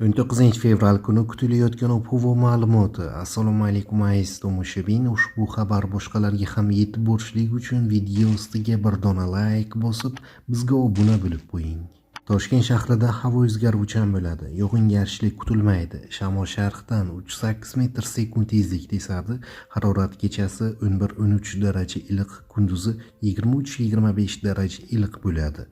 19 fevral kuni kutilayotgan ob-havo ma'lumoti. Assalomu alaykum aziz tomoshabin. Ushbu xabar boshqalarga ham yetib borishligi uchun video ostiga bir dona like bosib, bizga obuna bo'lib qo'ying. Toshkent shahrida havo o'zgaruvchan bo'ladi. Yog'ingarchilik kutilmaydi. Shamol sharqdan 3-8 metr sekund tezlikda esadi. Harorat kechasi 11-13 daraja iliq, kunduzi 23-25 daraja iliq bo'ladi.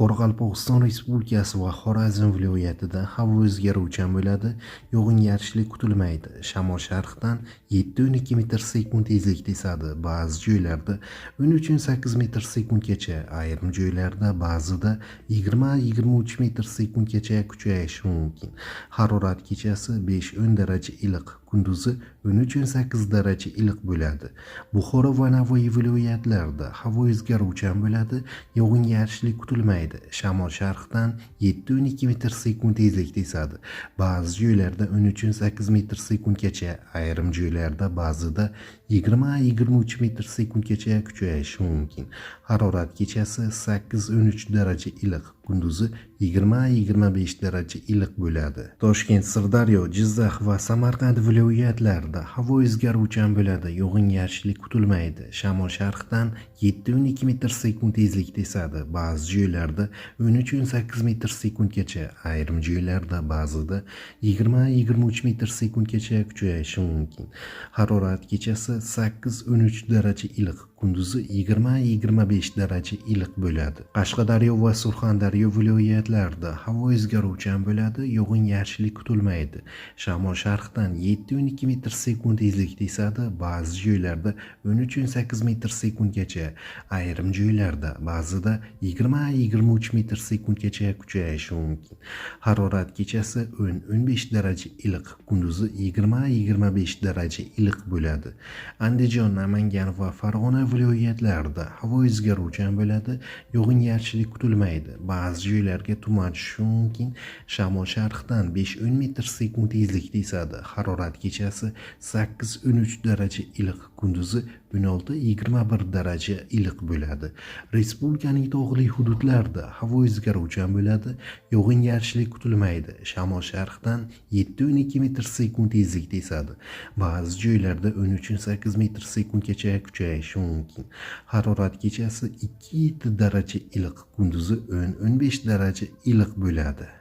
Qoraqalpog'iston Respublikasi va Xorazm viloyatida havo o'zgaruvchan bo'ladi. Yog'ingarchilik kutilmaydi. Shamol sharqdan 7-12 metr sekund tezlikda esadi. Ba'zi joylarda 13-8 metr sekundgacha, ayrim joylarda ba'zida 20-23 metr sekundgacha kuchayishi mumkin. Harorat kechasi 5-10 daraja iliq, kunduzi 13-8 daraja iliq bo'ladi. Buxoro va Navoiy viloyatlarida havo o'zgaruvchan bo'ladi. Yog'ingarchilik kutilmaydi. Shamol sharqdan 7-12 metr sekund tezlikda esadi. Ba'zi joylarda 13-8 metr sekundgacha, ayrim joylarda ba'zida 20-23 metr sekundgacha kuchayishi mumkin. Harorat kechasi 8-13 daraja iliq, kunduzi 20-25 daraja iliq bo'ladi. Toshkent, Sirdaryo, Jizzax va Samarqand viloyatlarida havo o'zgaruvchan bo'ladi. Yog'ingarchilik kutilmaydi. Shamol sharqdan 7-12 metr sekund tezlikda esadi. Ba'zi joylarda 13-8 metr sekundgacha, ayrim joylarda ba'zida 20-23 metr sekundgacha kuchayishi mumkin. Harorat kechasi 8-13 daraja iliq, kunduzi 20-25 daraja iliq bo'ladi. Qashqadaryo va Surxondaryo viloyatlarida havo o'zgaruvchan bo'ladi. Yog'ingarchilik kutilmaydi. Shamol sharqdan 7-12 metr sekund tezlikda esadi. Ba'zi joylarda 13-8 metr sekundgacha, ayrim joylarda ba'zida 20-23 metr sekundgacha kuchayishi mumkin. Harorat kechasi 10-15 daraja iliq, kunduzi 20-25 daraja iliq bo'ladi. Andijon, Namangan va Farg'ona viloyatlarida havo o'zgaruvchan bo'ladi. Yog'ingarchilik kutilmaydi. Ba'zi joylarga tuman tushishi mumkin. Shamol sharqdan 5-10 metr sekund tezlikda esadi. Harorat kechasi 8-13 daraja iliq, kunduzi 16-21 daraja iliq bo'ladi. Respublikaning tog'li hududlarida havo o'zgaruvchan bo'ladi. Yog'ingarchilik kutilmaydi. Shamol sharqdan 7-12 metr sekund tezlikda esadi. Ba'zi joylarda 13-8 metr sekundgacha kuchayishi mumkin. Harorat kechasi 2-7 daraja iliq, kunduzi 10-15 daraja iliq bo'ladi.